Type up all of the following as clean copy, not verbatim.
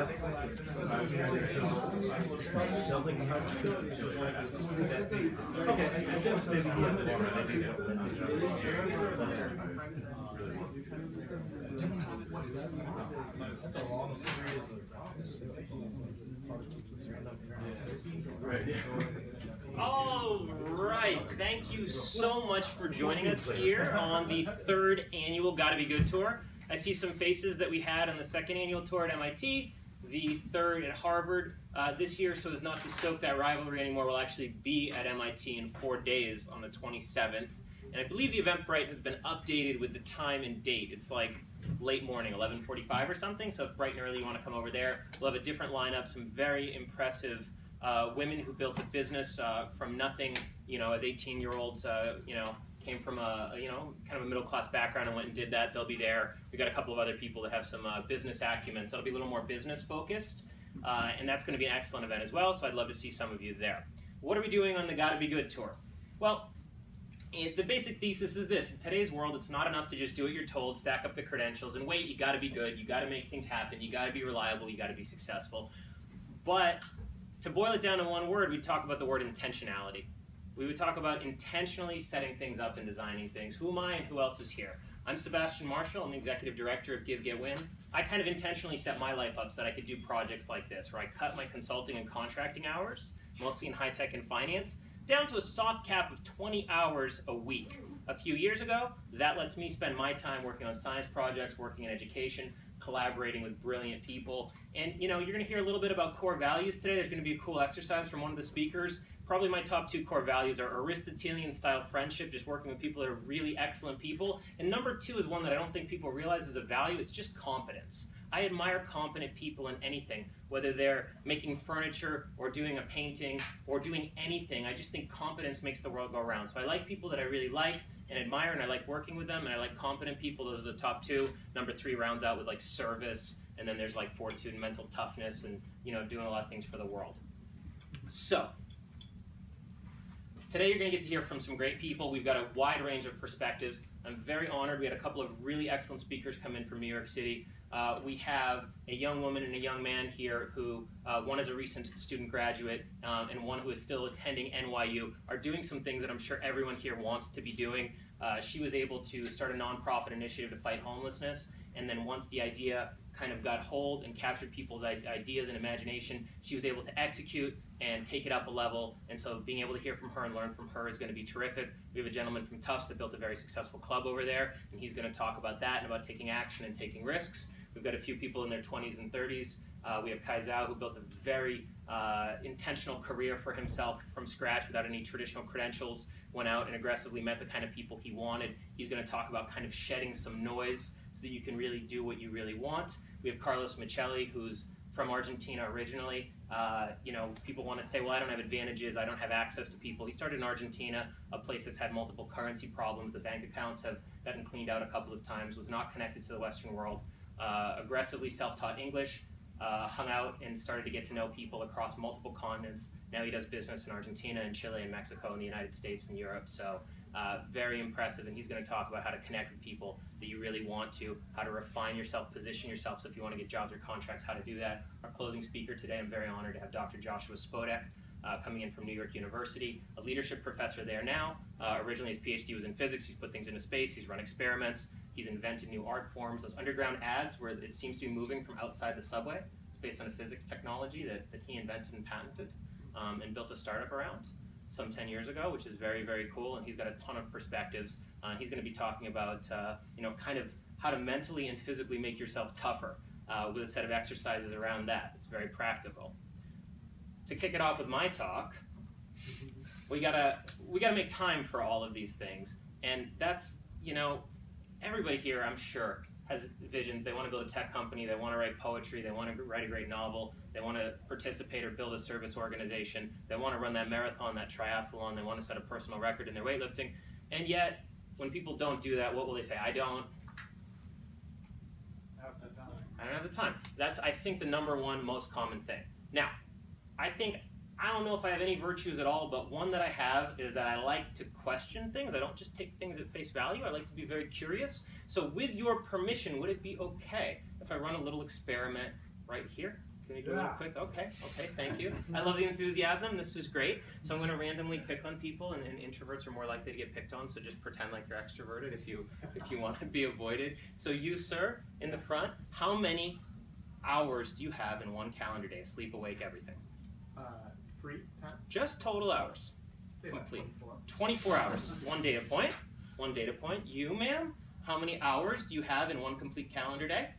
That's a long series of All right, thank you so much for joining us here on the third annual Gotta Be Good tour. I see some faces that we had on the second annual tour at MIT, the third at Harvard. This year, so as not to stoke that rivalry anymore, we'll actually be at MIT in 4 days on the 27th. And I believe the Eventbrite has been updated with the time and date. It's like late morning, 11:45 or something, so if bright and early you want to come over there, we'll have a different lineup, some very impressive women who built a business from nothing, as 18-year-olds, came from a, kind of a middle-class background and went and did that. They'll be there. We've got a couple of other people that have some business acumen, so it'll be a little more business-focused, and that's going to be an excellent event as well, so I'd love to see some of you there. What are we doing on the Gotta Be Good tour? Well, the basic thesis is this: in today's world, it's not enough to just do what you're told, stack up the credentials, and wait. You got to be good. You got to make things happen. You got to be reliable. You got to be successful. But to boil it down to one word, we'd talk about the word intentionality. We would talk about intentionally setting things up and designing things. Who am I and who else is here? I'm Sebastian Marshall. I'm the executive director of Give, Get, Win. I kind of intentionally set my life up so that I could do projects like this, where I cut my consulting and contracting hours, mostly in high tech and finance, down to a soft cap of 20 hours a week. A few years ago, that lets me spend my time working on science projects, working in education, collaborating with brilliant people. And you're going to hear a little bit about core values today. There's going to be a cool exercise from one of the speakers. Probably my top 2 core values are Aristotelian-style friendship, just working with people that are really excellent people. And number 2 is one that I don't think people realize is a value. It's just competence. I admire competent people in anything, whether they're making furniture or doing a painting or doing anything. I just think competence makes the world go round. So I like people that I really like and admire, and I like working with them, and I like competent people. Those are the top 2. Number 3 rounds out with like service, and then there's like fortitude and mental toughness and doing a lot of things for the world. So today you're going to get to hear from some great people. We've got a wide range of perspectives. I'm very honored. We had a couple of really excellent speakers come in from New York City. We have a young woman and a young man here who, one is a recent student graduate and one who is still attending NYU, are doing some things that I'm sure everyone here wants to be doing. She was able to start a nonprofit initiative to fight homelessness, and then once the idea kind of got hold and captured people's ideas and imagination, she was able to execute and take it up a level. And so being able to hear from her and learn from her is going to be terrific. We have a gentleman from Tufts that built a very successful club over there, and he's going to talk about that and about taking action and taking risks. We've got a few people in their 20s and 30s. We have Kai Zhao, who built a very intentional career for himself from scratch without any traditional credentials, went out and aggressively met the kind of people he wanted. He's going to talk about kind of shedding some noise so that you can really do what you really want. We have Carlos Micheli, who's from Argentina originally. People want to say, well, I don't have advantages, I don't have access to people. He started in Argentina, a place that's had multiple currency problems. The bank accounts have gotten cleaned out a couple of times, was not connected to the Western world. Aggressively self-taught English, hung out and started to get to know people across multiple continents. Now he does business in Argentina and Chile and Mexico and the United States and Europe. So very impressive, and he's going to talk about how to connect with people that you really want to, how to refine yourself, position yourself, so if you want to get jobs or contracts, how to do that. Our closing speaker today, I'm very honored to have Dr. Joshua Spodek, coming in from New York University, a leadership professor there now. Originally his PhD was in physics. He's put things into space, he's run experiments, he's invented new art forms. Those underground ads where it seems to be moving from outside the subway, it's based on a physics technology that he invented and patented and built a startup around some 10 years ago, which is very, very cool, and he's got a ton of perspectives. He's going to be talking about kind of how to mentally and physically make yourself tougher with a set of exercises around that. It's very practical. To kick it off with my talk, we gotta make time for all of these things, and that's everybody here, I'm sure, has visions. They want to build a tech company, they want to write poetry, they want to write a great novel, they want to participate or build a service organization, they want to run that marathon, that triathlon, they want to set a personal record in their weightlifting, and yet when people don't do that, what will they say? I don't have the time. That's, I think, the number one most common thing. Now, I don't know if I have any virtues at all, but one that I have is that I like to question things. I don't just take things at face value. I like to be very curious. So with your permission, would it be okay if I run a little experiment right here? Can we do a little quick? Okay, thank you. I love the enthusiasm. This is great. So I'm going to randomly pick on people, and introverts are more likely to get picked on, so just pretend like you're extroverted if you want to be avoided. So you, sir, in the front, how many hours do you have in one calendar day? Sleep, awake, everything. Free time? Just total hours. Say about Complete. 24. 24 hours. One data point. One data point. You, ma'am, how many hours do you have in one complete calendar day?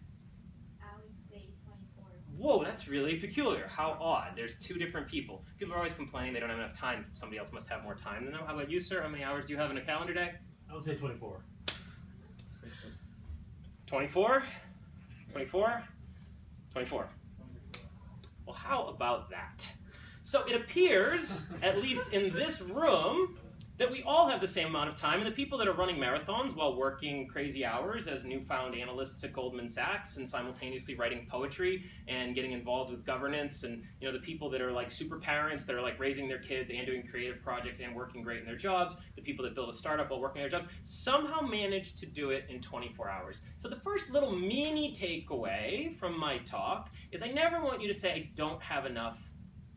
I would say 24. Whoa, that's really peculiar. How odd. There's two different people. People are always complaining they don't have enough time. Somebody else must have more time than them. How about you, sir? How many hours do you have in a calendar day? I would say 24. 24? 24? 24. Well, how about that? So it appears, at least in this room, that we all have the same amount of time, and the people that are running marathons while working crazy hours as newfound analysts at Goldman Sachs and simultaneously writing poetry and getting involved with governance, and the people that are like super parents that are like raising their kids and doing creative projects and working great in their jobs, the people that build a startup while working their jobs, somehow manage to do it in 24 hours. So the first little mini takeaway from my talk is I never want you to say I don't have enough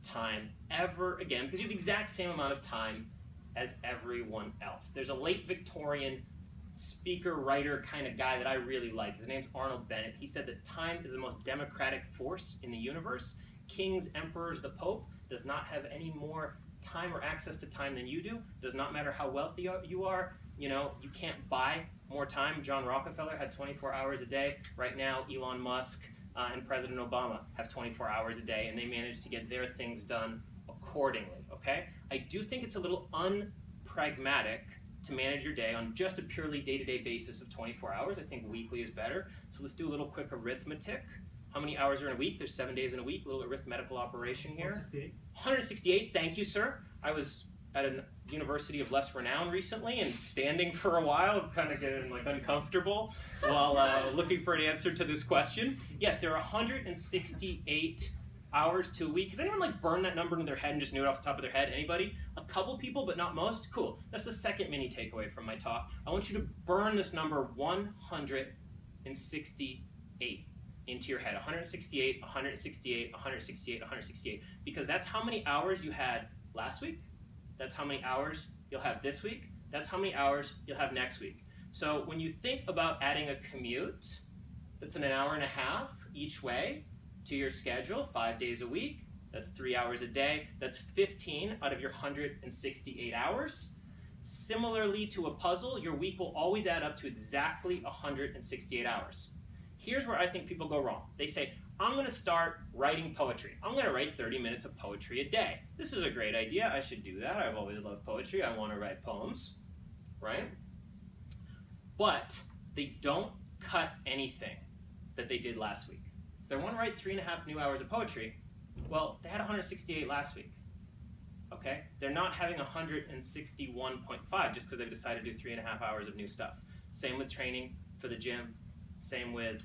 time ever again, because you have the exact same amount of time as everyone else. There's a late Victorian speaker, writer kind of guy that I really like. His name's Arnold Bennett. He said that time is the most democratic force in the universe. Kings, emperors, the Pope does not have any more time or access to time than you do. Does not matter how wealthy you are. You can't buy more time. John Rockefeller had 24 hours a day. Right now, Elon Musk and President Obama have 24 hours a day, and they manage to get their things done accordingly, okay? I do think it's a little unpragmatic to manage your day on just a purely day-to-day basis of 24 hours. I think weekly is better. So let's do a little quick arithmetic. How many hours are in a week? There's 7 days in a week. A little arithmetical operation here. 168. 168, thank you, sir. I was at a university of less renown recently and standing for a while, kind of getting uncomfortable while looking for an answer to this question. Yes, there are 168 hours to a week. Has anyone burn that number into their head and just knew it off the top of their head? Anybody? A couple people, but not most? Cool. That's the second mini takeaway from my talk. I want you to burn this number 168 into your head. 168, 168, 168, 168. Because that's how many hours you had last week. That's how many hours you'll have this week. That's how many hours you'll have next week. So when you think about adding a commute that's an hour and a half each way to your schedule, 5 days a week, that's 3 hours a day, that's 15 out of your 168 hours. Similarly to a puzzle, your week will always add up to exactly 168 hours. Here's where I think people go wrong. They say, I'm going to start writing poetry. I'm going to write 30 minutes of poetry a day. This is a great idea. I should do that. I've always loved poetry. I want to write poems, right? But they don't cut anything that they did last week. So they want to write 3.5 new hours of poetry. Well, they had 168 last week. Okay? They're not having 161.5 just because they've decided to do 3.5 hours of new stuff. Same with training for the gym. Same with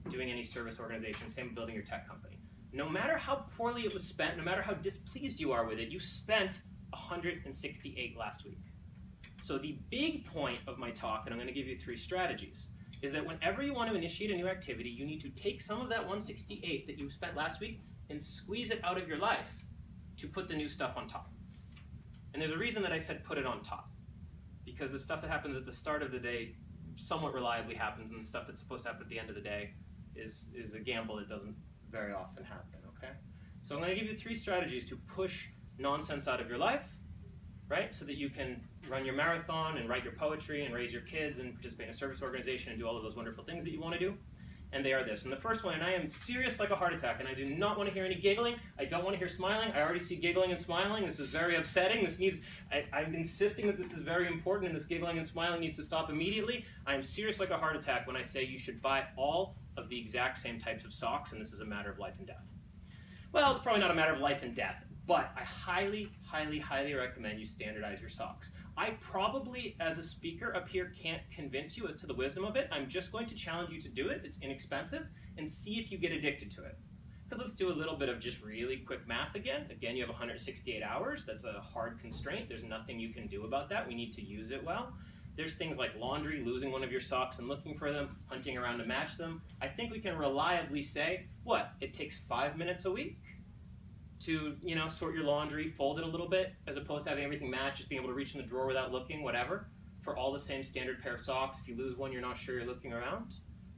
doing any service organization. Same with building your tech company. No matter how poorly it was spent, no matter how displeased you are with it, you spent 168 last week. So the big point of my talk, and I'm going to give you 3 strategies, is that whenever you want to initiate a new activity, you need to take some of that 168 that you spent last week and squeeze it out of your life to put the new stuff on top. And there's a reason that I said put it on top. Because the stuff that happens at the start of the day somewhat reliably happens, and the stuff that's supposed to happen at the end of the day is a gamble that doesn't very often happen, okay? So I'm going to give you 3 strategies to push nonsense out of your life, right? So that you can run your marathon and write your poetry and raise your kids and participate in a service organization and do all of those wonderful things that you want to do. And they are this. And the first one, and I am serious like a heart attack, and I do not want to hear any giggling. I don't want to hear smiling. I already see giggling and smiling. This is very upsetting. I'm insisting that this is very important, and this giggling and smiling needs to stop immediately. I am serious like a heart attack when I say you should buy all of the exact same types of socks, and this is a matter of life and death. Well, it's probably not a matter of life and death, but I highly, highly, highly recommend you standardize your socks. I probably, as a speaker up here, can't convince you as to the wisdom of it. I'm just going to challenge you to do it. It's inexpensive, and see if you get addicted to it. Because let's do a little bit of just really quick math again. Again, you have 168 hours. That's a hard constraint. There's nothing you can do about that. We need to use it well. There's things like laundry, losing one of your socks and looking for them, hunting around to match them. I think we can reliably say, what? It takes 5 minutes a week to, sort your laundry, fold it a little bit, as opposed to having everything match, just being able to reach in the drawer without looking, whatever, for all the same standard pair of socks. If you lose one, you're not sure you're looking around,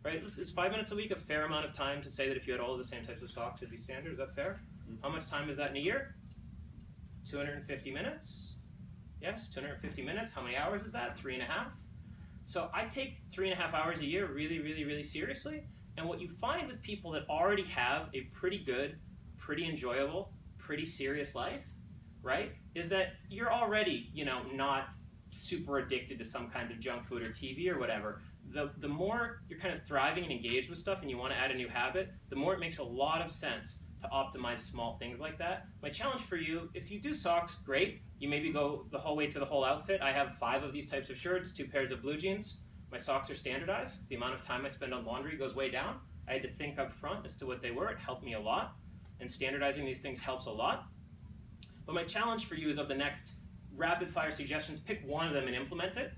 right? Is 5 minutes a week a fair amount of time to say that if you had all of the same types of socks, it'd be standard? Is that fair? How much time is that in a year? 250 minutes? Yes, 250 minutes. How many hours is that? 3.5. So I take 3.5 hours a year really, really, really seriously. And what you find with people that already have a pretty good, pretty enjoyable, pretty serious life, right, is that you're already, not super addicted to some kinds of junk food or TV or whatever. The more you're kind of thriving and engaged with stuff and you want to add a new habit, the more it makes a lot of sense to optimize small things like that. My challenge for you, if you do socks, great. You maybe go the whole way to the whole outfit. I have 5 of these types of shirts, 2 pairs of blue jeans. My socks are standardized. The amount of time I spend on laundry goes way down. I had to think up front as to what they were. It helped me a lot. And standardizing these things helps a lot. But my challenge for you is, of the next rapid fire suggestions, pick one of them and implement it.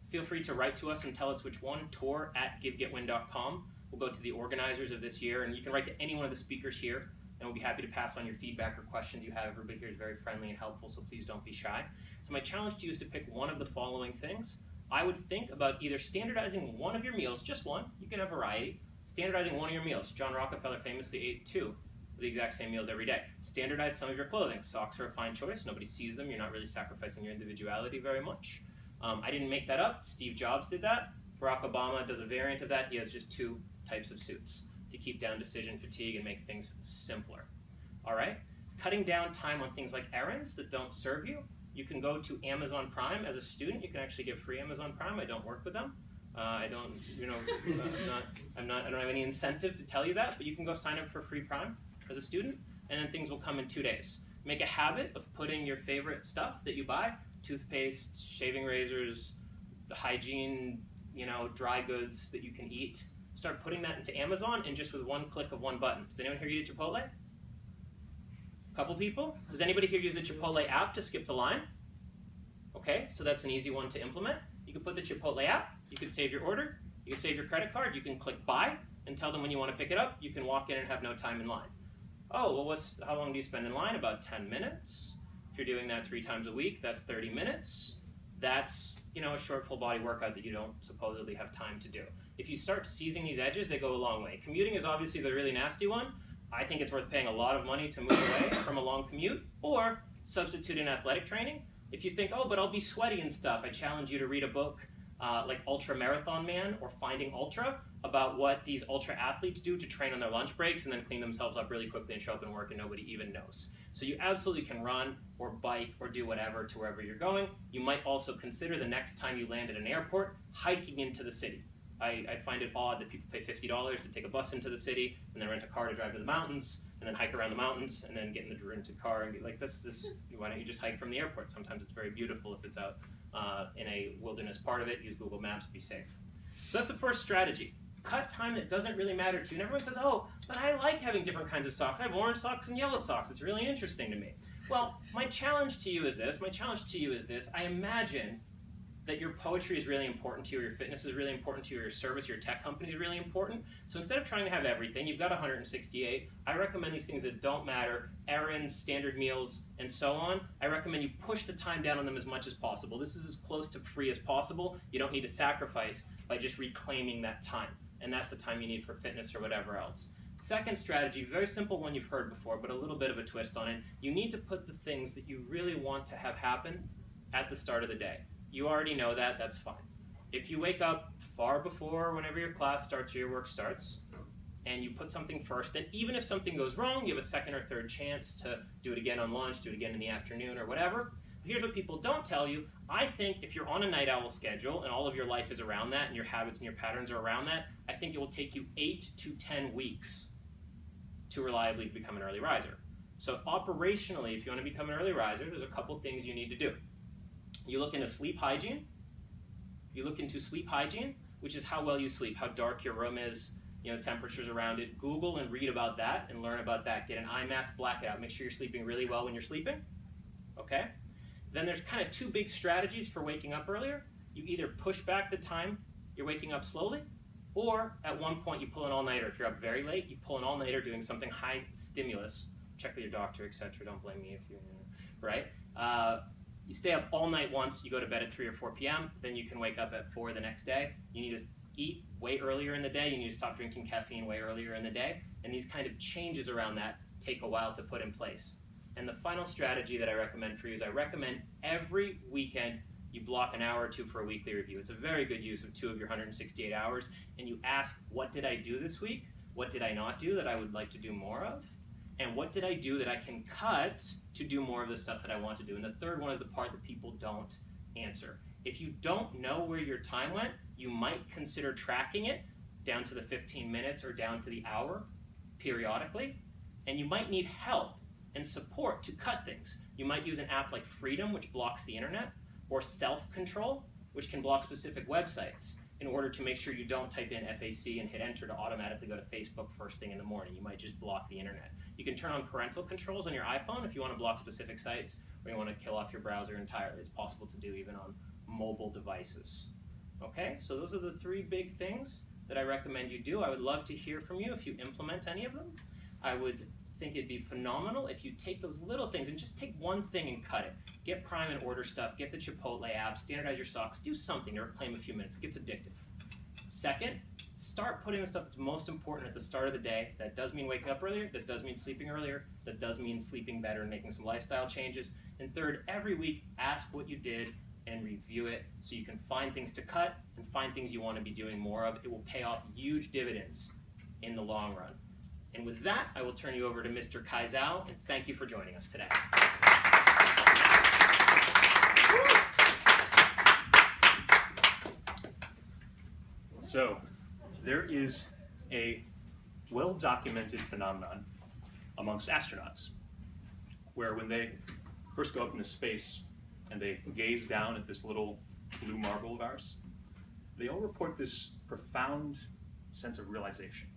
Feel free to write to us and tell us which one, tour@givegetwin.com. We'll go to the organizers of this year, and you can write to any one of the speakers here, and we'll be happy to pass on your feedback or questions you have. Everybody here is very friendly and helpful, so please don't be shy. So my challenge to you is to pick one of the following things. I would think about either standardizing one of your meals, just one, you can have variety, standardizing one of your meals. John Rockefeller famously ate 2 the exact same meals every day. Standardize some of your clothing. Socks are a fine choice. Nobody sees them. You're not really sacrificing your individuality very much. I didn't make that up. Steve Jobs did that. Barack Obama does a variant of that. He has just 2 types of suits to keep down decision fatigue and make things simpler. All right? Cutting down time on things like errands that don't serve you. You can go to Amazon Prime. As a student, you can actually get free Amazon Prime. I don't work with them. I don't have any incentive to tell you that, but you can go sign up for free Prime as a student, and then things will come in 2 days. Make a habit of putting your favorite stuff that you buy, toothpaste, shaving razors, the hygiene, dry goods that you can eat. Start putting that into Amazon, and just with one click of one button. Does anyone here eat at Chipotle? A couple people? Does anybody here use the Chipotle app to skip the line? Okay, so that's an easy one to implement. You can put the Chipotle app, you can save your order, you can save your credit card, you can click buy, and tell them when you want to pick it up. You can walk in and have no time in line. Oh, well, how long do you spend in line? About 10 minutes. If you're doing that 3 times a week, that's 30 minutes. That's, a short full body workout that you don't supposedly have time to do. If you start seizing these edges, they go a long way. Commuting is obviously the really nasty one. I think it's worth paying a lot of money to move away from a long commute, or substitute in athletic training. If you think, oh, but I'll be sweaty and stuff, I challenge you to read a book like Ultra Marathon Man or Finding Ultra, about what these ultra athletes do to train on their lunch breaks and then clean themselves up really quickly and show up and work and nobody even knows. So you absolutely can run or bike or do whatever to wherever you're going. You might also consider, the next time you land at an airport, hiking into the city. I find it odd that people pay $50 to take a bus into the city and then rent a car to drive to the mountains and then hike around the mountains and then get in the rented car and be like, why don't you just hike from the airport? Sometimes it's very beautiful if it's out in a wilderness part of it. Use Google Maps, be safe. So that's the first strategy. Cut time that doesn't really matter to you. And everyone says, oh, but I like having different kinds of socks. I have orange socks and yellow socks. It's really interesting to me. Well, my challenge to you is this. I imagine that your poetry is really important to you, or your fitness is really important to you, or your service, your tech company is really important. So instead of trying to have everything, you've got 168. I recommend these things that don't matter, errands, standard meals, and so on. I recommend you push the time down on them as much as possible. This is as close to free as possible. You don't need to sacrifice by just reclaiming that time. And that's the time you need for fitness or whatever else. Second strategy, very simple one you've heard before, but a little bit of a twist on it. You need to put the things that you really want to have happen at the start of the day. You already know that, that's fine. If you wake up far before whenever your class starts or your work starts, and you put something first, then even if something goes wrong, you have a second or third chance to do it again on lunch, do it again in the afternoon or whatever. But here's what people don't tell you. I think if you're on a night owl schedule and all of your life is around that and your habits and your patterns are around that, I think it will take you 8 to 10 weeks to reliably become an early riser. So operationally, if you want to become an early riser, there's a couple things you need to do. You look into sleep hygiene. Which is how well you sleep, how dark your room is, temperatures around it. Google and read about that and learn about that. Get an eye mask, black it out. Make sure you're sleeping really well when you're sleeping. Okay? Then there's kind of 2 big strategies for waking up earlier. you either push back the time you're waking up slowly, or at one point you pull an all-nighter. If you're up very late, you pull an all-nighter doing something high stimulus. Check with your doctor, etc. Don't blame me if you, right? You stay up all night once, you go to bed at 3 or 4 p.m., then you can wake up at 4 the next day. You need to eat way earlier in the day. You need to stop drinking caffeine way earlier in the day. And these kind of changes around that take a while to put in place. And the final strategy that I recommend for you is I recommend every weekend you block an hour or two for a weekly review. It's a very good use of 2 of your 168 hours. And you ask, what did I do this week? What did I not do that I would like to do more of? And what did I do that I can cut to do more of the stuff that I want to do? And the third one is the part that people don't answer. If you don't know where your time went, you might consider tracking it down to the 15 minutes or down to the hour periodically. And you might need help and support to cut things. You might use an app like Freedom, which blocks the internet, or Self-Control, which can block specific websites in order to make sure you don't type in FAC and hit enter to automatically go to Facebook first thing in the morning. You might just block the internet. You can turn on parental controls on your iPhone if you want to block specific sites, or you want to kill off your browser entirely. It's possible to do even on mobile devices. Okay, so those are the 3 big things that I recommend you do. I would love to hear from you if you implement any of them. I would think it'd be phenomenal if you take those little things and just take one thing and cut it. Get Prime and Order stuff, get the Chipotle app, standardize your socks, do something to reclaim a few minutes. It gets addictive. Second, start putting the stuff that's most important at the start of the day. That does mean waking up earlier, that does mean sleeping earlier, that does mean sleeping better and making some lifestyle changes. And third, every week, ask what you did and review it so you can find things to cut and find things you want to be doing more of. It will pay off huge dividends in the long run. And with that, I will turn you over to Mr. Kaizao, and thank you for joining us today. So, there is a well-documented phenomenon amongst astronauts, where when they first go up into space and they gaze down at this little blue marble of ours, they all report this profound sense of realization.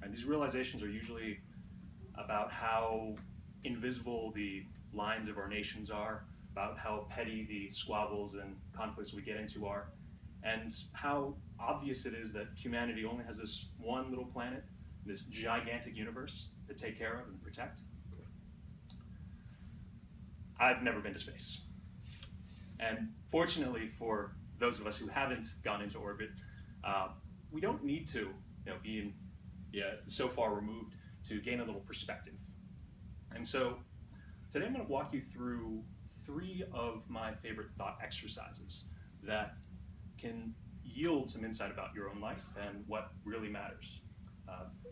And these realizations are usually about how invisible the lines of our nations are, about how petty the squabbles and conflicts we get into are, and how obvious it is that humanity only has this one little planet, this gigantic universe to take care of and protect. I've never been to space. And fortunately for those of us who haven't gone into orbit, we don't need to be so far removed to gain a little perspective. And so today I'm going to walk you through 3 of my favorite thought exercises that can yield some insight about your own life and what really matters.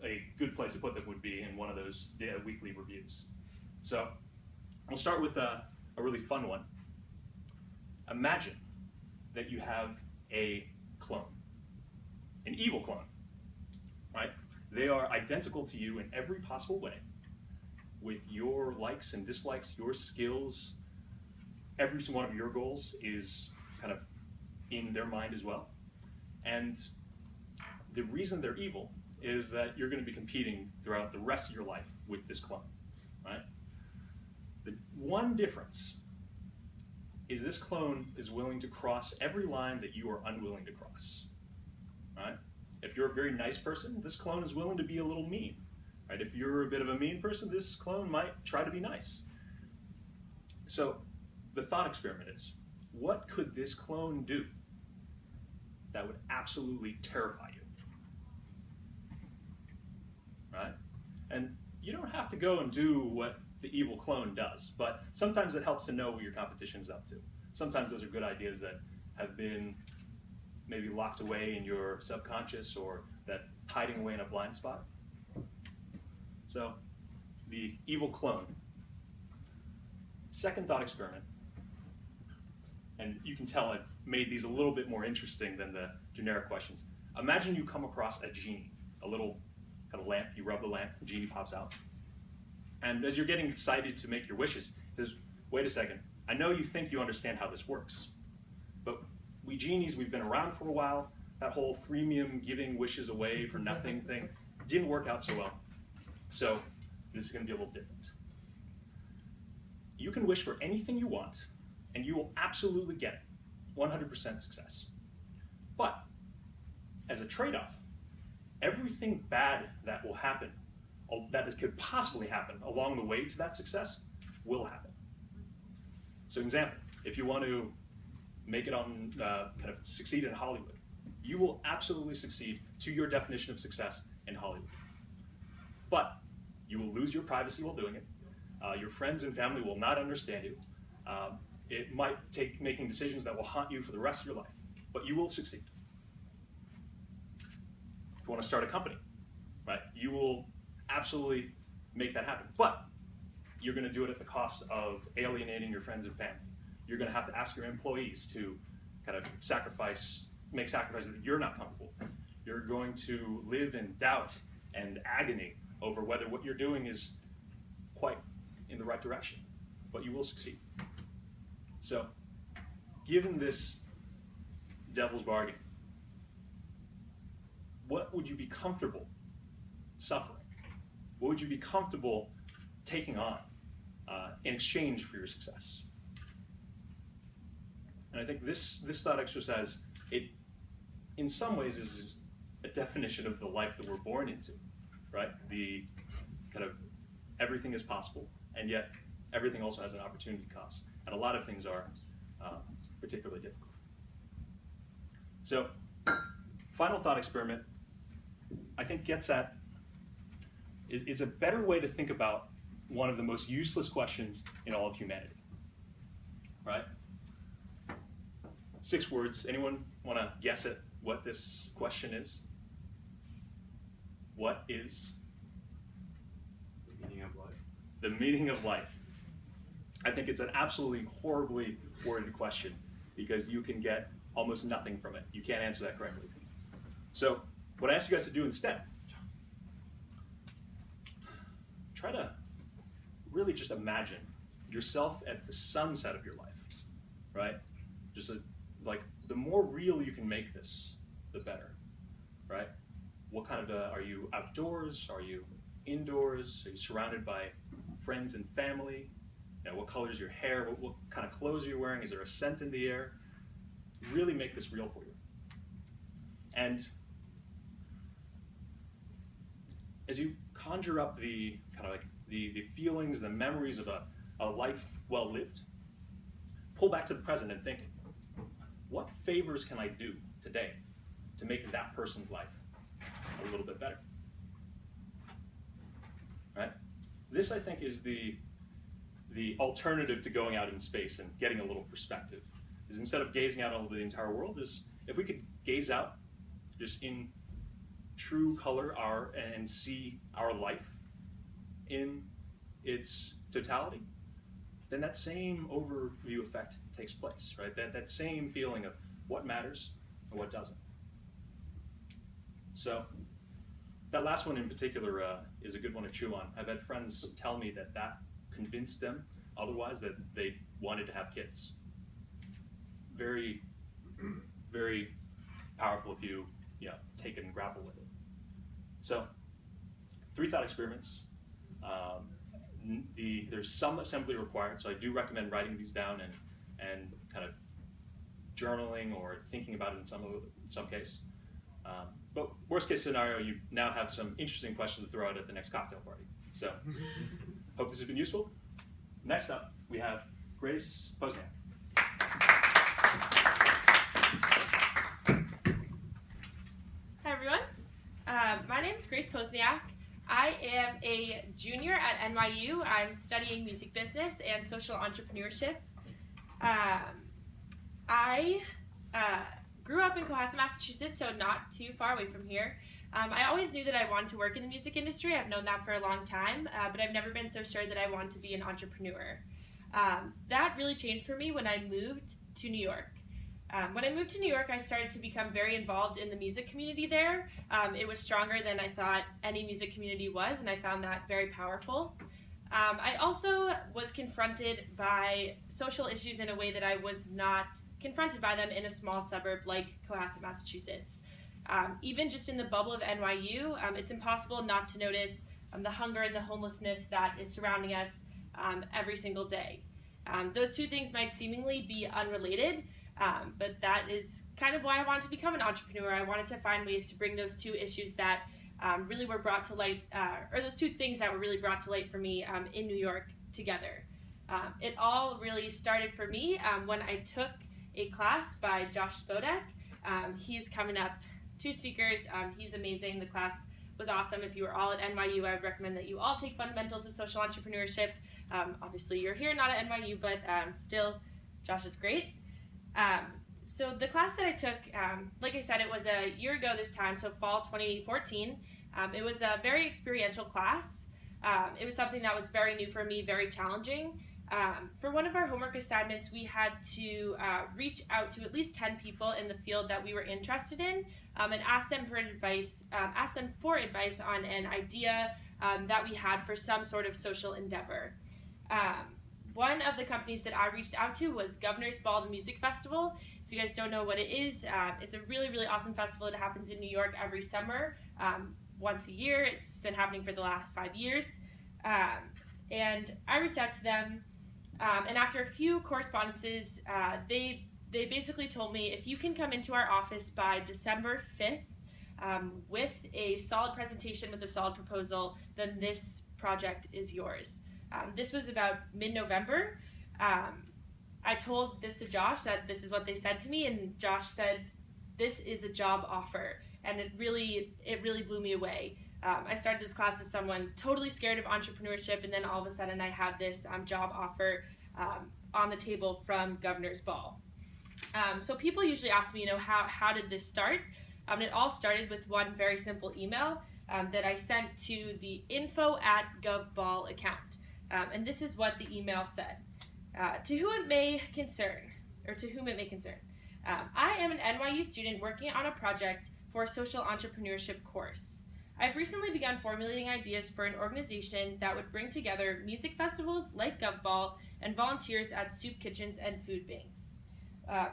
A good place to put them would be in one of those weekly reviews. So we'll start with a really fun one. Imagine that you have a clone, an evil clone, right? They are identical to you in every possible way, with your likes and dislikes, your skills. Every one of your goals is kind of in their mind as well. And the reason they're evil is that you're going to be competing throughout the rest of your life with this clone, right? The one difference is this clone is willing to cross every line that you are unwilling to cross, right? If you're a very nice person, this clone is willing to be a little mean, right? If you're a bit of a mean person, this clone might try to be nice. So the thought experiment is, what could this clone do that would absolutely terrify you, right? And you don't have to go and do what the evil clone does, but sometimes it helps to know what your competition is up to. Sometimes those are good ideas that have been maybe locked away in your subconscious or that hiding away in a blind spot. So, the evil clone. Second thought experiment. And you can tell I've made these a little bit more interesting than the generic questions. Imagine you come across a genie, a little kind of lamp. You rub the lamp, the genie pops out. And as you're getting excited to make your wishes, he says, wait a second, I know you think you understand how this works, but we genies, we've been around for a while. That whole freemium giving wishes away for nothing thing didn't work out so well. So this is going to be a little different. You can wish for anything you want, and you will absolutely get it. 100% success. But as a trade-off, everything bad that will happen, could possibly happen along the way to that success, will happen. So, example, if you want to make it on, kind of succeed in Hollywood, you will absolutely succeed to your definition of success in Hollywood. But you will lose your privacy while doing it. Your friends and family will not understand you. It might take making decisions that will haunt you for the rest of your life, but you will succeed. If you want to start a company, right, you will absolutely make that happen. But you're going to do it at the cost of alienating your friends and family. You're going to have to ask your employees to kind of make sacrifices that you're not comfortable with. You're going to live in doubt and agony over whether what you're doing is quite in the right direction, but you will succeed. So, given this devil's bargain, what would you be comfortable suffering? What would you be comfortable taking on in exchange for your success? And I think this thought exercise, it in some ways is a definition of the life that we're born into, right? The kind of everything is possible, and yet everything also has an opportunity cost. And a lot of things are particularly difficult. So, final thought experiment, I think gets at, is a better way to think about one of the most useless questions in all of humanity, right? 6 words. Anyone want to guess at what this question is? What is? The meaning of life. The meaning of life. I think it's an absolutely horribly worded question because you can get almost nothing from it. You can't answer that correctly. So what I ask you guys to do instead, try to really just imagine yourself at the sunset of your life, right? Just like the more real you can make this, the better, right? What kind of, are you outdoors? Are you indoors? Are you surrounded by friends and family? You know, what color is your hair? What kind of clothes are you wearing? Is there a scent in the air? Really make this real for you. And as you conjure up the kind of like the feelings, the memories of a life well lived, pull back to the present and think, what favors can I do today to make that person's life a little bit better? Right? This, I think, is the alternative to going out in space and getting a little perspective. Is instead of gazing out over the entire world, is if we could gaze out just in true color and see our life in its totality, then that same overview effect takes place, right? That same feeling of what matters and what doesn't. So that last one in particular is a good one to chew on. I've had friends tell me that convinced them otherwise that they wanted to have kids. Very, very powerful if you take it and grapple with it. So 3 thought experiments. There's some assembly required, so I do recommend writing these down and kind of journaling or thinking about it in some case. But worst case scenario, you now have some interesting questions to throw out at the next cocktail party. So hope this has been useful. Next up, we have Grace Posniak. Hi everyone, my name is Grace Posniak. I am a junior at NYU. I'm studying music business and social entrepreneurship. I grew up in Cohasset, Massachusetts, so not too far away from here. I always knew that I wanted to work in the music industry. I've known that for a long time, but I've never been so sure that I want to be an entrepreneur. That really changed for me when I moved to New York. When I moved to New York, I started to become very involved in the music community there. It was stronger than I thought any music community was, and I found that very powerful. I also was confronted by social issues in a way that I was not confronted by them in a small suburb like Cohasset, Massachusetts. Even just in the bubble of NYU, it's impossible not to notice the hunger and the homelessness that is surrounding us every single day. Those two things might seemingly be unrelated, But that is kind of why I wanted to become an entrepreneur. I wanted to find ways to bring those two issues that really were brought to light, or those two things that were really brought to light for me in New York together. It all really started for me when I took a class by Josh Spodek. He's coming up, 2 speakers. He's amazing. The class was awesome. If you were all at NYU, I would recommend that you all take Fundamentals of Social Entrepreneurship. Obviously, you're here, not at NYU, but still, Josh is great. So the class that I took, like I said, it was a year ago this time, so fall 2014. It was a very experiential class. It was something that was very new for me, very challenging. For one of our homework assignments, we had to reach out to at least 10 people in the field that we were interested in and ask them for advice on an idea that we had for some sort of social endeavor. One of the companies that I reached out to was Governor's Ball, the music festival. If you guys don't know what it is, it's a really, really awesome festival that happens in New York every summer, once a year. It's been happening for the last 5 years. And I reached out to them, and after a few correspondences, they basically told me, if you can come into our office by December 5th with a solid presentation, with a solid proposal, then this project is yours. This was about mid-November. I told this to Josh, that this is what they said to me, and Josh said, this is a job offer, and it really blew me away. I started this class as someone totally scared of entrepreneurship, and then all of a sudden I had this job offer on the table from Governor's Ball. So people usually ask me, how did this start? It all started with one very simple email that I sent to the info@govball account. And this is what the email said. To whom it may concern, I am an NYU student working on a project for a social entrepreneurship course. I've recently begun formulating ideas for an organization that would bring together music festivals like GovBall and volunteers at soup kitchens and food banks.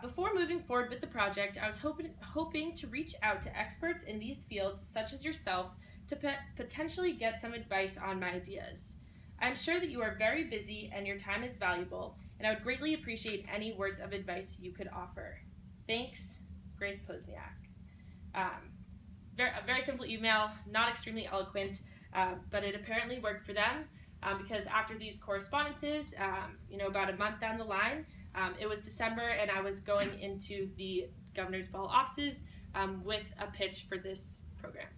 Before moving forward with the project, I was hoping to reach out to experts in these fields, such as yourself, to potentially get some advice on my ideas. I'm sure that you are very busy and your time is valuable, and I would greatly appreciate any words of advice you could offer. Thanks, Grace Posniak. A very simple email, not extremely eloquent, but it apparently worked for them because after these correspondences, about a month down the line, it was December and I was going into the Governor's Ball offices with a pitch for this program.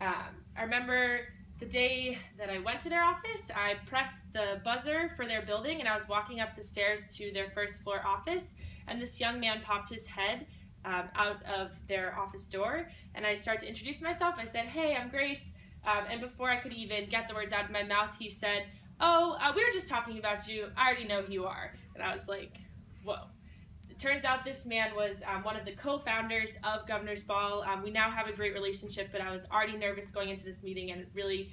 I remember the day that I went to their office, I pressed the buzzer for their building and I was walking up the stairs to their first floor office, and this young man popped his head out of their office door, and I started to introduce myself. I said, "Hey, I'm Grace," and before I could even get the words out of my mouth, he said, "Oh, we were just talking about you. I already know who you are." And I was like, whoa. It turns out this man was one of the co-founders of Governor's Ball. We now have a great relationship, but I was already nervous going into this meeting, and it really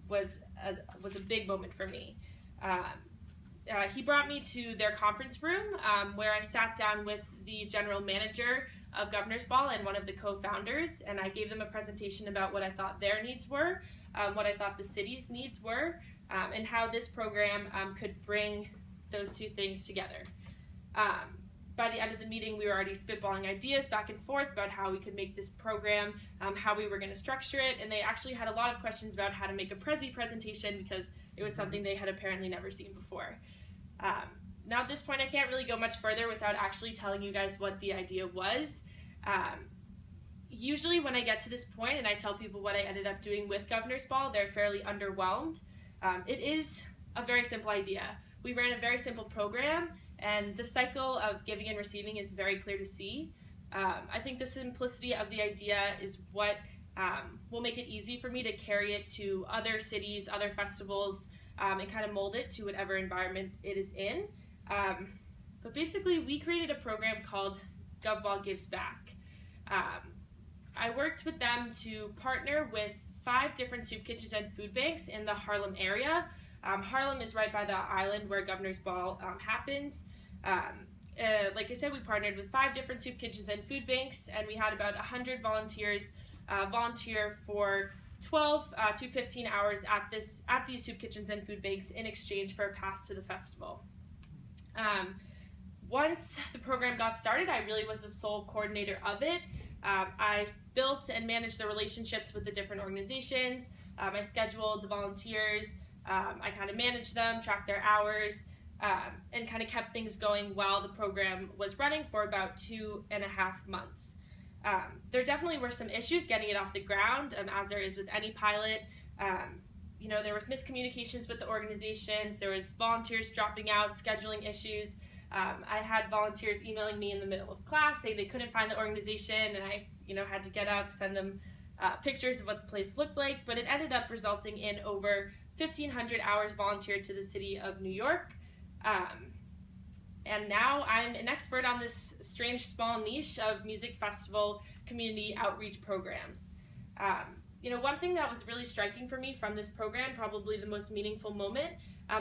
was a big moment for me. He brought me to their conference room where I sat down with the general manager of Governor's Ball and one of the co-founders, and I gave them a presentation about what I thought their needs were, what I thought the city's needs were, and how this program could bring those two things together. By the end of the meeting, we were already spitballing ideas back and forth about how we could make this program, how we were going to structure it, and they actually had a lot of questions about how to make a presentation because it was something they had apparently never seen before. Now at this point, I can't really go much further without actually telling you guys what the idea was. Usually when I get to this point and I tell people what I ended up doing with Governor's Ball, they're fairly underwhelmed. It is a very simple idea. We ran a very simple program, and the cycle of giving and receiving is very clear to see. I think the simplicity of the idea is what will make it easy for me to carry it to other cities, other festivals, and kind of mold it to whatever environment it is in. But basically, we created a program called GovBall Gives Back. I worked with them to partner with 5 different soup kitchens and food banks in the Harlem area. Harlem is right by the island where Governor's Ball happens. Like I said, we partnered with 5 different soup kitchens and food banks, and we had about 100 volunteers volunteer for 12 to 15 hours at these soup kitchens and food banks in exchange for a pass to the festival. once the program got started, I really was the sole coordinator of it. I built and managed the relationships with the different organizations. I scheduled the volunteers. I kind of managed them, tracked their hours, and kind of kept things going while the program was running for about 2.5 months. There definitely were some issues getting it off the ground, as there is with any pilot. There was miscommunications with the organizations. There was volunteers dropping out, scheduling issues. I had volunteers emailing me in the middle of class saying they couldn't find the organization, and I, had to get up, send them pictures of what the place looked like. But it ended up resulting in over 1,500 hours volunteered to the city of New York. And now I'm an expert on this strange small niche of music festival community outreach programs. One thing that was really striking for me from this program, probably the most meaningful moment,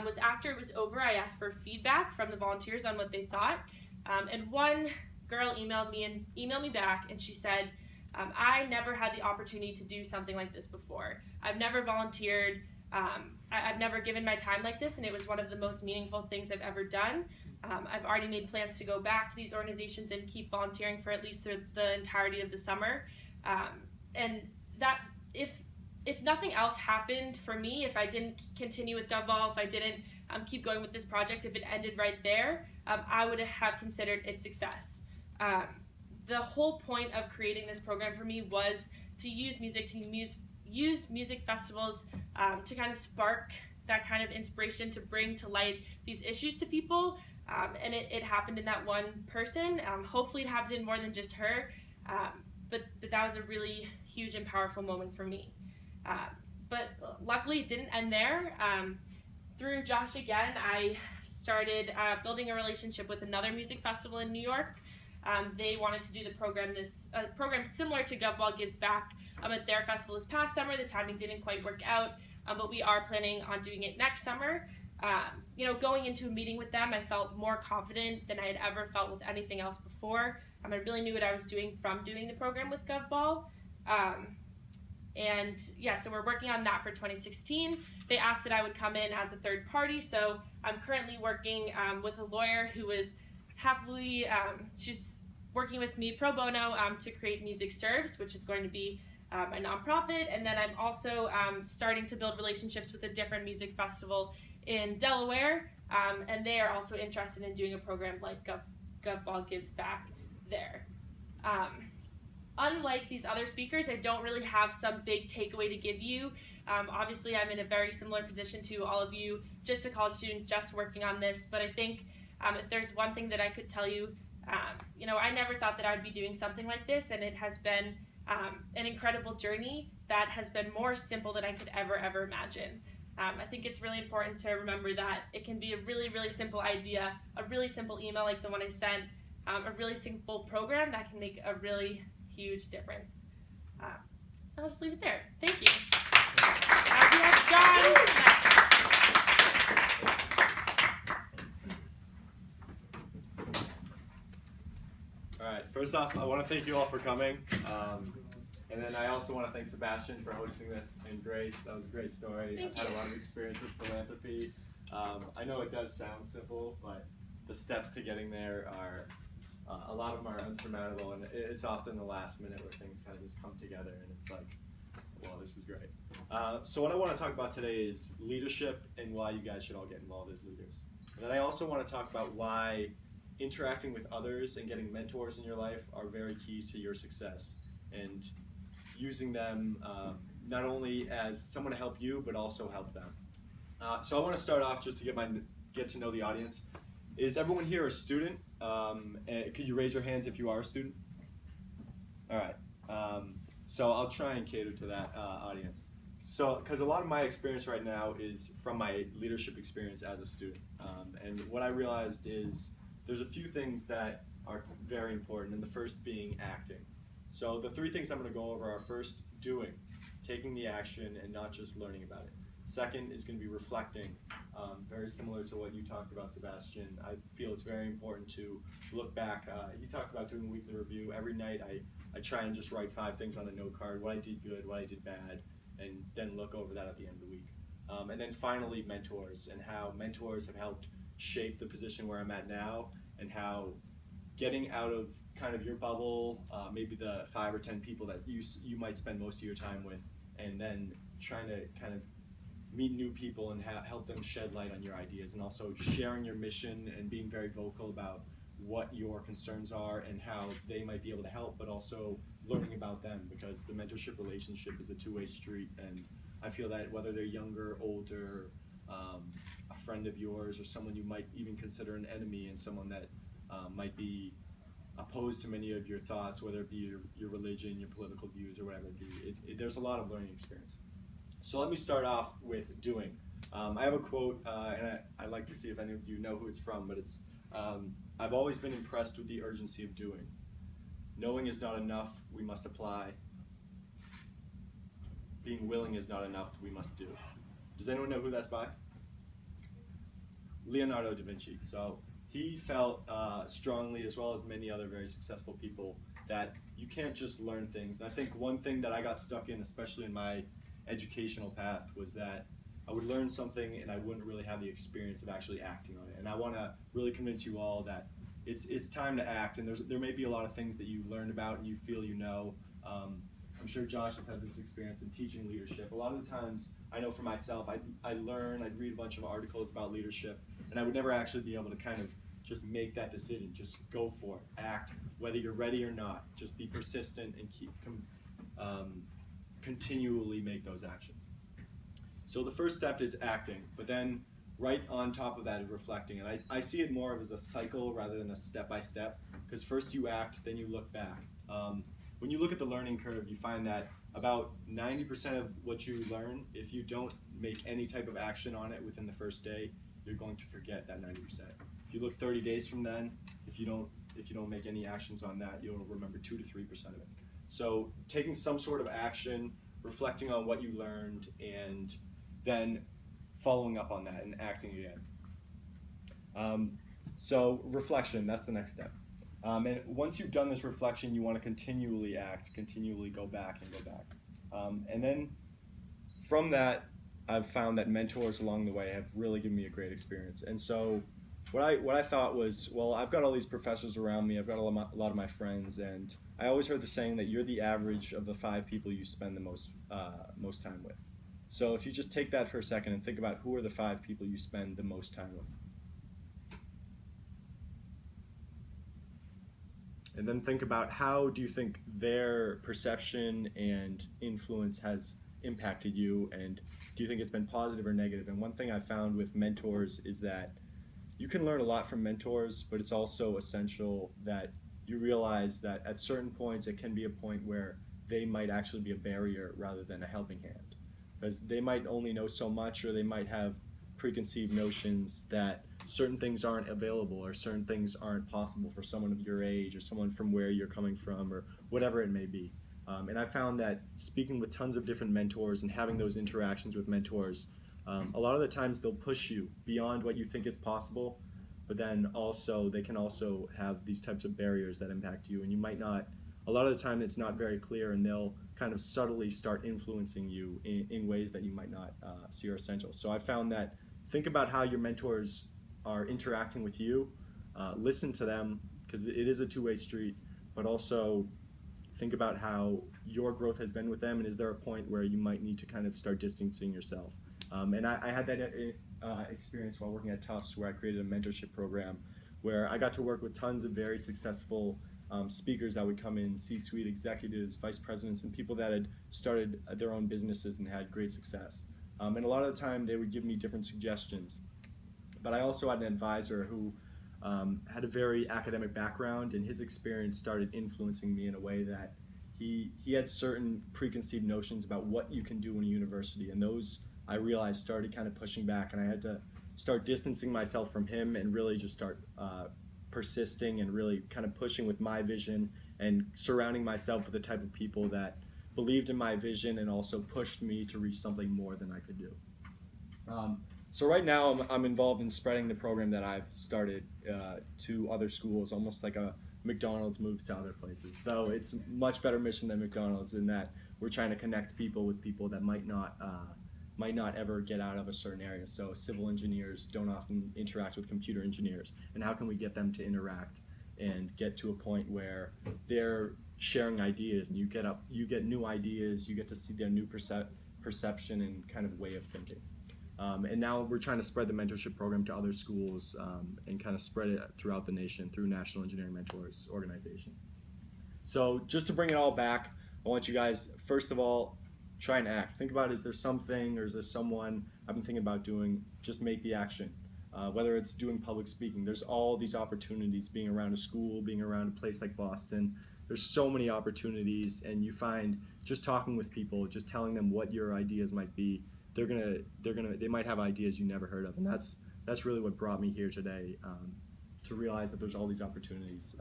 was after it was over, I asked for feedback from the volunteers on what they thought. And one girl emailed me back, and she said, I never had the opportunity to do something like this before. I've never volunteered. I've never given my time like this, and it was one of the most meaningful things I've ever done. I've already made plans to go back to these organizations and keep volunteering for at least the entirety of the summer. And that, if nothing else happened for me, if I didn't continue with GovVol, if I didn't keep going with this project, if it ended right there, I would have considered it success. The whole point of creating this program for me was to use music, use music festivals to kind of spark that kind of inspiration to bring to light these issues to people. And it happened in that one person. Hopefully it happened in more than just her. But that was a really huge and powerful moment for me. But luckily it didn't end there. Through Josh again, I started building a relationship with another music festival in New York. They wanted to do the program, program similar to GovVol Gives Back at their festival this past summer. The timing didn't quite work out, but we are planning on doing it next summer. Going into a meeting with them, I felt more confident than I had ever felt with anything else before. I really knew what I was doing from doing the program with GovVol. So we're working on that for 2016. They asked that I would come in as a third party, so I'm currently working with a lawyer who is happily, she's working with me pro bono to create Music Serves, which is going to be a nonprofit. And then I'm also starting to build relationships with a different music festival in Delaware, and they are also interested in doing a program like GovVol Gives Back there. Unlike these other speakers, I don't really have some big takeaway to give you. Obviously, I'm in a very similar position to all of you, just a college student, just working on this. But I think if there's one thing that I could tell you, I never thought that I'd be doing something like this, and it has been an incredible journey that has been more simple than I could ever imagine. I think it's really important to remember that it can be a really, really simple idea, a really simple email like the one I sent, a really simple program that can make a really huge difference. I'll just leave it there. Thank you. We have John next. All right. First off, I want to thank you all for coming. And then I also want to thank Sebastian for hosting this, and Grace. That was a great story. Thank I've had you. a lot of experience with philanthropy. I know it does sound simple, but the steps to getting there are, a lot of them are unsurmountable, and it's often the last minute where things kind of just come together, and it's like, well, this is great. So what I want to talk about today is leadership and why you guys should all get involved as leaders. And then I also want to talk about why interacting with others and getting mentors in your life are very key to your success, and using them not only as someone to help you, but also help them. So I want to start off just to get to know the audience. Is everyone here a student? Could you raise your hands if you are a student? All right. So I'll try and cater to that audience. So, because a lot of my experience right now is from my leadership experience as a student. And what I realized is there's a few things that are very important, and the first being acting. So the three things I'm going to go over are: first, doing, taking the action and not just learning about it. Second is going to be reflecting, very similar to what you talked about, Sebastian. I feel it's very important to look back. You talked about doing a weekly review. Every night I try and just write 5 things on a note card: what I did good, what I did bad, and then look over that at the end of the week. And then finally, mentors, and how mentors have helped shape the position where I'm at now, and how getting out of kind of your bubble, maybe the 5 or 10 people that you might spend most of your time with, and then trying to kind of meet new people and help them shed light on your ideas, and also sharing your mission and being very vocal about what your concerns are and how they might be able to help, but also learning about them, because the mentorship relationship is a two-way street. And I feel that whether they're younger, older, a friend of yours, or someone you might even consider an enemy, and someone that might be opposed to many of your thoughts, whether it be your religion, your political views, or whatever it be, there's a lot of learning experience. So let me start off with doing. I have a quote, and I'd like to see if any of you know who it's from, but it's, I've always been impressed with the urgency of doing. Knowing is not enough, we must apply. Being willing is not enough, we must do. Does anyone know who that's by? Leonardo da Vinci. So he felt strongly, as well as many other very successful people, that you can't just learn things. And I think one thing that I got stuck in, especially in my educational path, was that I would learn something and I wouldn't really have the experience of actually acting on it. And I want to really convince you all that it's time to act. And there may be a lot of things that you learned about and you feel you know. I'm sure Josh has had this experience in teaching leadership. A lot of the times, I know for myself, I'd read a bunch of articles about leadership, and I would never actually be able to kind of just make that decision. Just go for it, act, whether you're ready or not. Just be persistent and continually make those actions. So the first step is acting, but then right on top of that is reflecting. And I see it more of as a cycle rather than a step-by-step, because first you act, then you look back. When you look at the learning curve, you find that about 90% of what you learn, if you don't make any type of action on it within the first day, you're going to forget that 90%. If you look 30 days from then, if you don't make any actions on that, you'll remember 2 to 3% of it. So taking some sort of action, reflecting on what you learned, and then following up on that and acting again. So reflection, that's the next step. And once you've done this reflection, you want to continually act, continually go back and go back. And then from that, I've found that mentors along the way have really given me a great experience. And so what I thought was, well, I've got all these professors around me, I've got a lot of my friends, and I always heard the saying that you're the average of the 5 people you spend the most time with. So if you just take that for a second and think about who are the 5 people you spend the most time with. And then think about how do you think their perception and influence has impacted you, and do you think it's been positive or negative? And one thing I found with mentors is that you can learn a lot from mentors, but it's also essential that you realize that at certain points it can be a point where they might actually be a barrier rather than a helping hand, because they might only know so much, or they might have preconceived notions that certain things aren't available or certain things aren't possible for someone of your age or someone from where you're coming from or whatever it may be. And I found that speaking with tons of different mentors and having those interactions with mentors, a lot of the times they'll push you beyond what you think is possible, but then also they can also have these types of barriers that impact you, and you might not, a lot of the time it's not very clear, and they'll kind of subtly start influencing you in ways that you might not see are essential. So I found that think about how your mentors are interacting with you, listen to them, because it is a two-way street, but also think about how your growth has been with them, and is there a point where you might need to kind of start distancing yourself. And I had that experience while working at Tufts, where I created a mentorship program where I got to work with tons of very successful speakers that would come in, C-suite executives, vice presidents, and people that had started their own businesses and had great success. And a lot of the time they would give me different suggestions. But I also had an advisor who had a very academic background, and his experience started influencing me in a way that he had certain preconceived notions about what you can do in a university, and those I realized started kind of pushing back, and I had to start distancing myself from him and really just start persisting and really kind of pushing with my vision and surrounding myself with the type of people that believed in my vision and also pushed me to reach something more than I could do. So right now I'm involved in spreading the program that I've started to other schools, almost like a McDonald's moves to other places, though it's a much better mission than McDonald's in that we're trying to connect people with people that might not might not ever get out of a certain area. So civil engineers don't often interact with computer engineers, and how can we get them to interact and get to a point where they're sharing ideas, and you get new ideas, you get to see their new perception and kind of way of thinking. And now we're trying to spread the mentorship program to other schools and kind of spread it throughout the nation through National Engineering Mentors organization. So just to bring it all back, I want you guys, first of all, try and act. Think about, is there something or is there someone I've been thinking about doing? Just make the action. Whether it's doing public speaking, there's all these opportunities being around a school, being around a place like Boston. There's so many opportunities, and you find just talking with people, just telling them what your ideas might be, they might have ideas you never heard of, and that's really what brought me here today, to realize that there's all these opportunities.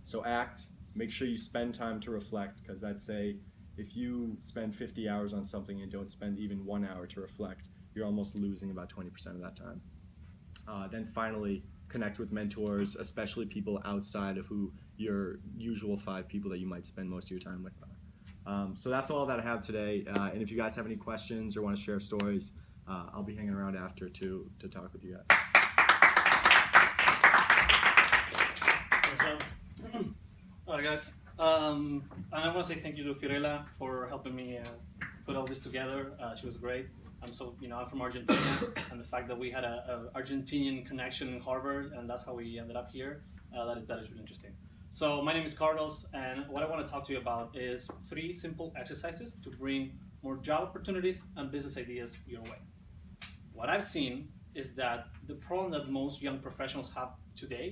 So act. Make sure you spend time to reflect, because I'd say if you spend 50 hours on something and don't spend even 1 hour to reflect, you're almost losing about 20% of that time. Then finally, connect with mentors, especially people outside of who your usual 5 people that you might spend most of your time with are. So that's all that I have today. And if you guys have any questions or want to share stories, I'll be hanging around after to talk with you guys. Alright guys, and I want to say thank you to Fiorella for helping me put all this together. She was great. I'm from Argentina, and the fact that we had a Argentinian connection in Harvard, and that's how we ended up here, that is really interesting. So my name is Carlos, and what I want to talk to you about is 3 simple exercises to bring more job opportunities and business ideas your way. What I've seen is that the problem that most young professionals have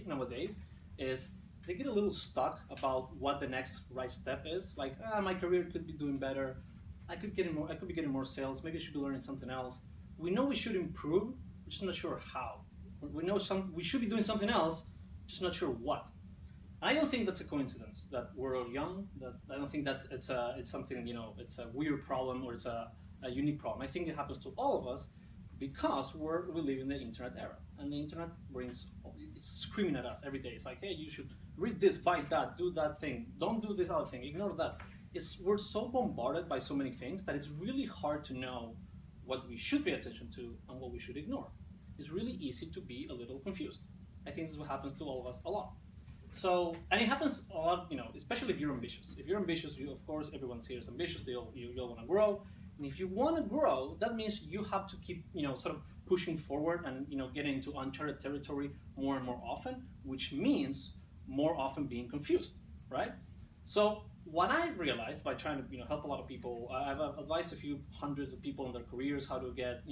nowadays, is they get a little stuck about what the next right step is. Like, my career could be doing better. I could be getting more sales. Maybe I should be learning something else. We know we should improve, we're just not sure how. We know we should be doing something else, just not sure what. I don't think that's a coincidence that we're all young. I don't think that it's something, it's a weird problem or it's a unique problem. I think it happens to all of us because we live in the internet era, and the internet it's screaming at us every day. It's like, hey, you should read this, buy that, do that thing, don't do this other thing, ignore that. We're so bombarded by so many things that it's really hard to know what we should pay attention to and what we should ignore. It's really easy to be a little confused. I think this is what happens to all of us a lot. So, and it happens a lot, especially if you're ambitious. If you're ambitious, of course, everyone's here is ambitious. You all want to grow, and if you want to grow, that means you have to keep, sort of pushing forward and getting into uncharted territory more and more often, which means more often being confused, right? So what I realized by trying to help a lot of people, I've advised a few hundreds of people in their careers how to get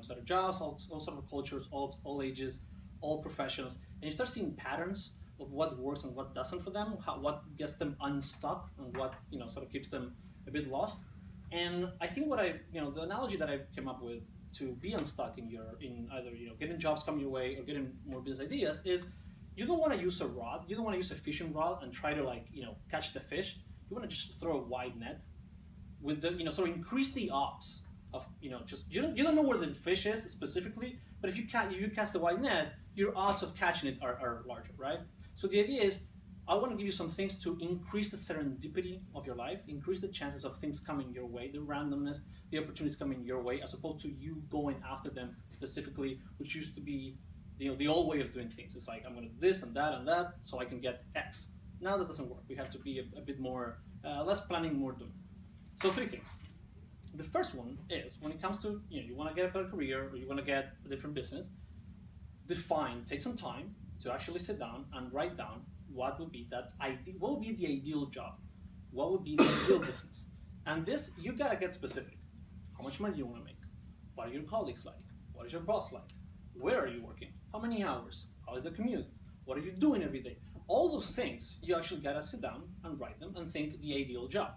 better jobs, all sort of cultures, all ages, all professions, and you start seeing patterns of what works and what doesn't for them, what gets them unstuck, and what sort of keeps them a bit lost. And I think what the analogy that I came up with to be unstuck in either getting jobs coming your way or getting more business ideas is, you don't want to use a rod, you don't want to use a fishing rod and try to catch the fish. You want to just throw a wide net with the sort of increase the odds of just you don't know where the fish is specifically, but if you cast a wide net, your odds of catching it are larger, right? So the idea is, I want to give you some things to increase the serendipity of your life, increase the chances of things coming your way, the randomness, the opportunities coming your way, as opposed to you going after them specifically, which used to be the old way of doing things. It's like, I'm going to do this and that so I can get X. Now that doesn't work. We have to be a bit more, less planning, more doing. So 3 things. The first one is, when it comes to, you want to get a better career or you want to get a different business, take some time to actually sit down and write down what would be the ideal job, what would be the ideal business. And this, you got to get specific. How much money do you want to make? What are your colleagues like? What is your boss like? Where are you working? How many hours? How is the commute? What are you doing every day? All those things, you actually gotta sit down and write them and think the ideal job.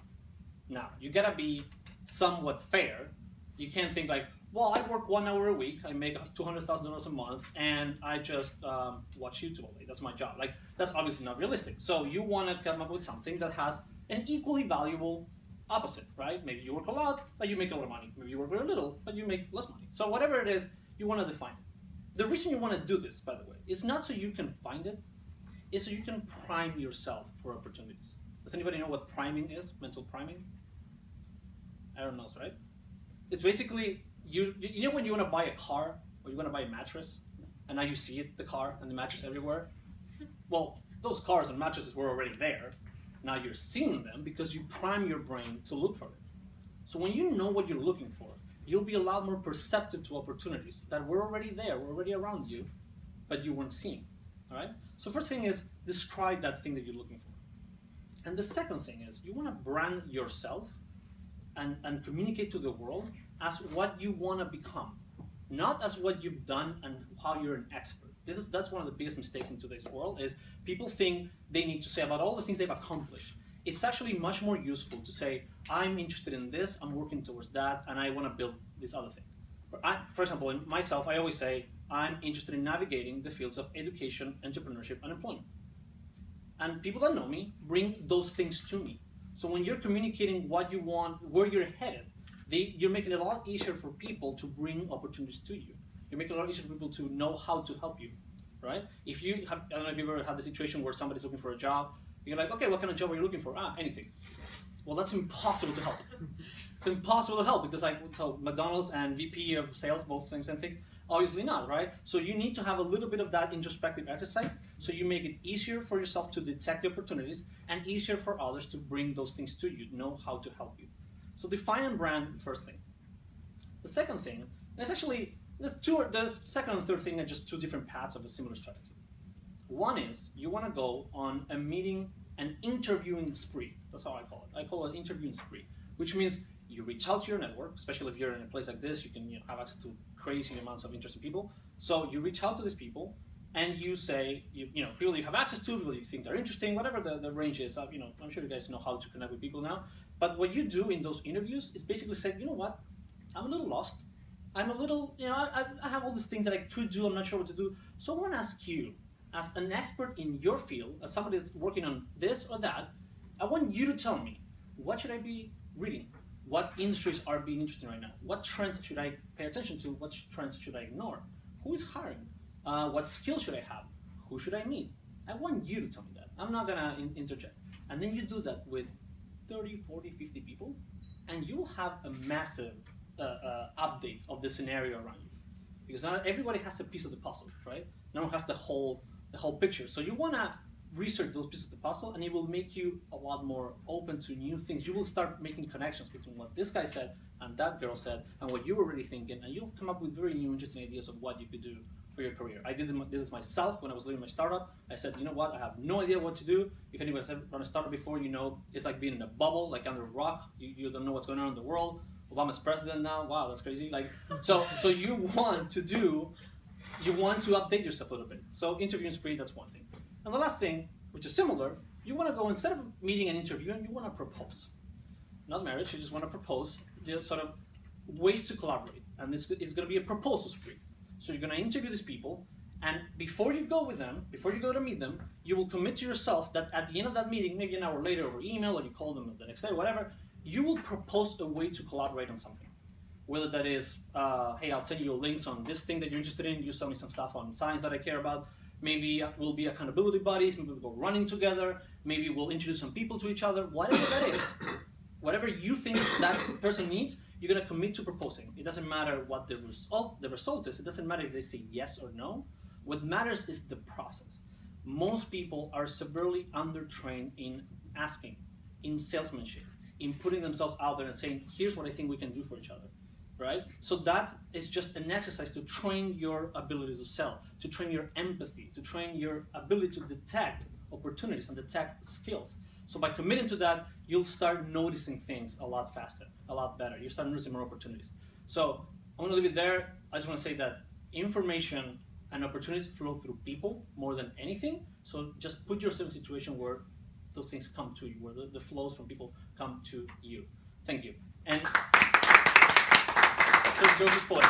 Now, you gotta be somewhat fair. You can't think like, well, I work 1 hour a week, I make $200,000 a month, and I just watch YouTube all day. That's my job. Like, that's obviously not realistic. So you wanna come up with something that has an equally valuable opposite, right? Maybe you work a lot, but you make a lot of money. Maybe you work very little, but you make less money. So whatever it is, you wanna define it. The reason you want to do this, by the way, is not so you can find it, it's so you can prime yourself for opportunities. Does anybody know what priming is? Mental priming? Everyone knows, right? It's basically you know when you want to buy a car or you want to buy a mattress, and now you see it, the car and the mattress everywhere. Well, those cars and mattresses were already there. Now you're seeing them because you prime your brain to look for it. So when you know what you're looking for, you'll be a lot more perceptive to opportunities that were already there, were already around you, but you weren't seeing. All right. So first thing is describe that thing that you're looking for, and the second thing is you want to brand yourself and communicate to the world as what you want to become, not as what you've done and how you're an expert. That's one of the biggest mistakes in today's world is people think they need to say about all the things they've accomplished. It's actually much more useful to say, I'm interested in this, I'm working towards that, and I want to build this other thing. For example, in myself, I always say, I'm interested in navigating the fields of education, entrepreneurship, and employment. And people that know me bring those things to me. So when you're communicating what you want, where you're headed, you're making it a lot easier for people to bring opportunities to you. You're making it a lot easier for people to know how to help you, right? If you have, I don't know if you've ever had the situation where somebody's looking for a job, you're like, okay, what kind of job are you looking for? Anything. Well, that's impossible to help. It's impossible to help because so McDonald's and VP of sales, both things and things, obviously not, right? So you need to have a little bit of that introspective exercise so you make it easier for yourself to detect the opportunities and easier for others to bring those things to you, know how to help you. So define and brand, the first thing. The second thing, and it's actually, the second and third thing are just two different paths of a similar strategy. One is you want to go on a meeting, an interviewing spree. That's how I call it. I call it interviewing spree, which means you reach out to your network, especially if you're in a place like this, you can have access to crazy amounts of interesting people. So you reach out to these people and you say, people you have access to, people you think are interesting, whatever the range is. I'm sure you guys know how to connect with people now. But what you do in those interviews is basically say, you know what, I'm a little lost. I'm a little, I have all these things that I could do, I'm not sure what to do. So I want to ask you, as an expert in your field, as somebody that's working on this or that, I want you to tell me, what should I be reading? What industries are being interesting right now? What trends should I pay attention to? What trends should I ignore? Who is hiring? What skills should I have? Who should I meet? I want you to tell me that. I'm not gonna interject. And then you do that with 30, 40, 50 people, and you'll have a massive update of the scenario around you. Because not everybody has a piece of the puzzle, right? No one has the whole picture. So you wanna research those pieces of the puzzle, and it will make you a lot more open to new things. You will start making connections between what this guy said and that girl said and what you were already thinking, and you'll come up with very new, interesting ideas of what you could do for your career. I did this myself when I was leading my startup. I said, you know what, I have no idea what to do. If anybody's ever run a startup before, it's like being in a bubble, like under a rock. You don't know what's going on in the world. Obama's president now. Wow, that's crazy. So you want to update yourself a little bit. So interviewing spree, that's one thing. And the last thing, which is similar, you want to go, instead of meeting and interviewing, you want to propose. Not marriage, you just want to propose, sort of ways to collaborate. And it's going to be a proposal spree. So you're going to interview these people, and before you go with them, before you go to meet them, you will commit to yourself that at the end of that meeting, maybe an hour later over email, or you call them the next day, whatever, you will propose a way to collaborate on something. Whether that is, hey, I'll send you links on this thing that you're interested in, you send me some stuff on science that I care about, maybe we'll be accountability buddies, maybe we'll go running together, maybe we'll introduce some people to each other, whatever that is, whatever you think that person needs, you're going to commit to proposing. It doesn't matter what the result is, it doesn't matter if they say yes or no. What matters is the process. Most people are severely undertrained in asking, in salesmanship, in putting themselves out there and saying, here's what I think we can do for each other. Right? So that is just an exercise to train your ability to sell, to train your empathy, to train your ability to detect opportunities and detect skills. So by committing to that, you'll start noticing things a lot faster, a lot better. You start noticing more opportunities. So I'm going to leave it there. I just want to say that information and opportunities flow through people more than anything. So just put yourself in a situation where those things come to you, where the flows from people come to you. Thank you. And so Joe just spoiled me.